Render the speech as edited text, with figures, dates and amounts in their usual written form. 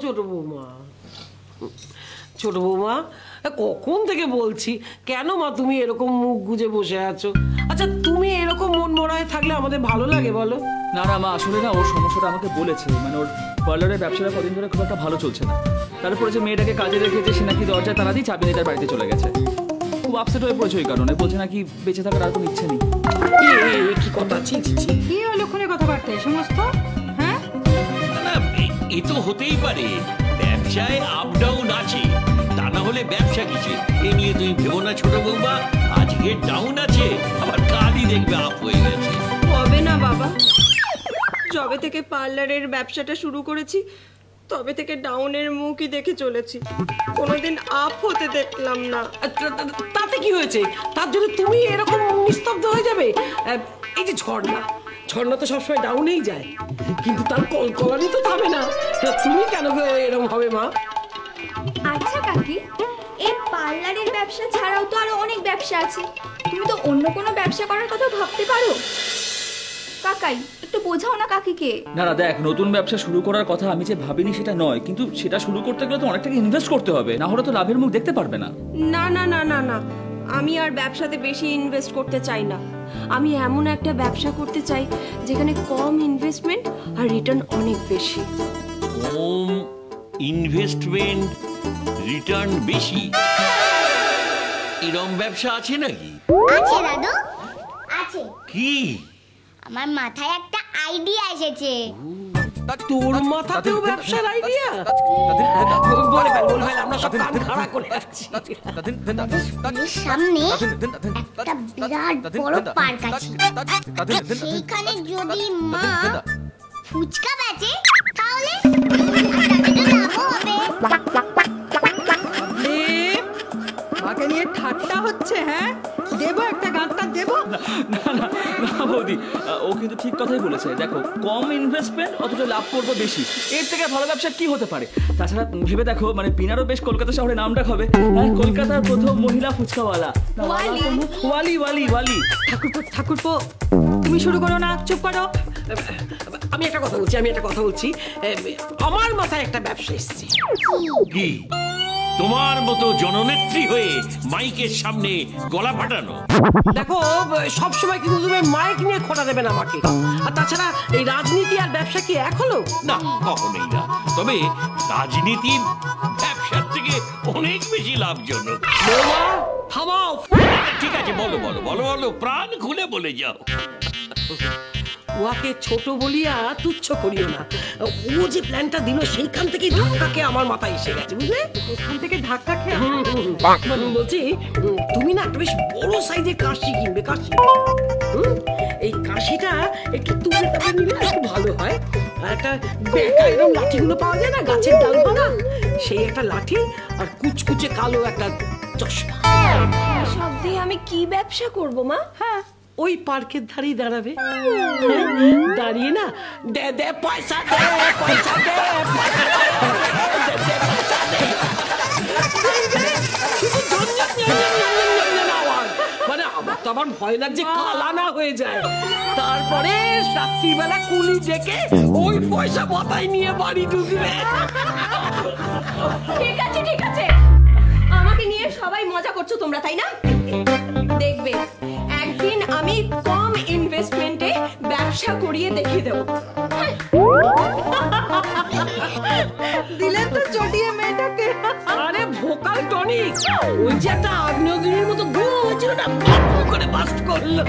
ছোট বৌমা, ছোট বৌমা কখন থেকে বলছি, কেন মা তুমি এরকম মুখ গুজে বসে আছো? আচ্ছা তুমি এরকম মন মরায় থাকলে আমাদের ভালো লাগে বলো? না না মা, আসলে না ওর সমস্যাটা আমাকে বলেছে, মানে ওর পার্লারের ব্যবসাটা কদিন ধরে খুব একটা ভালো চলছে না। তারপরে যে মেয়েটাকে কাজে রেখেছে সে নাকি দরজায় তালা দিয়ে চাবি নিয়ে তার বাড়িতে চলে গেছে। খুব আপসেট হয়ে পড়েছে ওই কারণে, বলছে নাকি বেঁচে থাকার আর কোনো ইচ্ছে নেই। কি কথা? কি অলক্ষণের কথাবার্তা এই সমস্ত? হ্যাঁ না এ তো হতেই পারে, ব্যবসায় আপ ডাউন আছে, তা না হলে ব্যবসা কিসে? এ নিয়ে তুমি ভেবো না ছোট বৌমা, আজকে ডাউন আছে আবার কালই দেখবে আপ হয়ে গেছে। হবে না বাবা, যবে থেকে পার্লারের ব্যবসাটা শুরু করেছি তবে থেকে ডাউনের মুখই দেখে চলেছি, কোনোদিন আপ হতে দেখলাম না। তাতে কি হয়েছে? তার জন্য তুমি এরকম নিস্তব্ধ হয়ে যাবে? এই যে ঝর্ণা তো সবসময় ডাউনেই যায়, কিন্তু তার কলকলানি তো থামে না। তুমি কেন এরকম হবে মা? আচ্ছা কাকি, এই পার্লারের ব্যবসা ছাড়াও তো আরো অনেক ব্যবসা আছে, তুমি তো অন্য কোনো ব্যবসা করার কথা ভাবতে পারো। কাকাই একটু বোঝাও না কাকিকে। না না দেখ, নতুন ব্যবসা শুরু করার কথা আমি যে ভাবিনি সেটা নয়, কিন্তু সেটা শুরু করতে গেলে তো অনেক টাকা ইনভেস্ট করতে হবে, না হলে তো লাভের মুখ দেখতে পারবে না। না না না না না, আমি আর ব্যবসাতে বেশি ইনভেস্ট করতে চাই না। আমি এমন একটা ব্যবসা করতে চাই যেখানে কম ইনভেস্টমেন্ট আর রিটার্ন অনেক বেশি। কম ইনভেস্টমেন্ট রিটার্ন বেশি, এরকম ব্যবসা আছে নাকি? আছে দাদু, আছে। কি? আমার মাথায় একটা আইডিয়া এসেছে। তোর মাথাতেও ব্যবসার আইডিয়া? বলে ফেল, আমরা সব কান খাড়া করে আছি। স্কুলের সামনে একটা বিরাট বড় পার্ক আছে, সেইখানে যদি মা ফুচকা বেচে তাহলে মাকে নিয়ে ঠাট্টা হচ্ছে? হ্যাঁ দেবো একটা গাঁটটা দেবো। না না না বৌদি, ও কিন্তু ঠিক কথাই বলেছে। দেখো, কম ইনভেস্টমেন্ট অথচ লাভ করবো বেশি, এর থেকে ভালো ব্যবসা কি হতে পারে? তাছাড়া ভেবে দেখো, মানে পিনারও বেশ কলকাতা শহরে নাম ডাক হবে, কলকাতার প্রথম মহিলা ফুচকাওয়ালা ওয়ালি ওয়ালি ওয়ালি। ঠাকুরপো তুমি শুরু করো না, চুপ করো। আমি একটা কথা বলছি, আমার মাথায় একটা ব্যবসা এসেছে। কি? তোমার মতো জননেত্রী হয়ে মাইকের সামনে গলা ফাটানো? দেখো, সবসময় কিন্তু তুমি মাইক নিয়ে খোটা দেবে না আমাকে। আর তাছাড়া এই রাজনীতি আর ব্যবসা কি এক হলো? না, কখনোই না। তবে রাজনীতি ব্যবসার থেকে অনেক বেশি লাভজনক। থামাও। ঠিক আছে, বলো বলো বলো বলো, প্রাণ খুলে বলে যাও। ওকে ছোট বলিয়া তুচ্ছ করিও না। ও যে প্ল্যানটা দিল সেইখান থেকে ধাক্কাকে আমার মাথায় এসে গেছে, বুঝলে? ওখান থেকে ধাক্কা খেয়ে বলছি, তুমি না একটা বেশ বড় সাইজের কাশি কিনবে। কাশি, এই কাশিটা একটু তুলে তাপে নিলে একটু ভালো হয়। আর একটা বেকা এরকম লাঠিগুলো পাওয়া যায় না, গাছের ডালপালা, সেই একটা লাঠি আর কুচকুচে কালো একটা চশমা। সব দিয়ে আমি কি ব্যবসা করব মা? হ্যাঁ, ওই পার্কের ধারেই দাঁড়াবে, দাঁড়িয়ে না দে দে পয়সা দে, পয়সা দে, মানে আমার তো আবার ভয় লাগছে কালা না হয়ে যায়। তারপরে রাত্রিবেলা কুলি ডেকে ওই পয়সা মাথায় নিয়ে বাড়ি ঢুকবে। ঠিক আছে ঠিক আছে, আমাকে নিয়ে সবাই মজা করছো তোমরা, তাই না? দেখবে একদিন আমি কম ইনভেস্টমেন্টে ব্যবসা করিয়ে দেখিয়ে দেবো। দিলেন তো চটিয়ে মেয়েটাকে। আরে ভোকাল টনিক, ওই যে একটা আগ্নেয়গিরির মতো গু হয়েছিল না, করে বাস্ট করলো।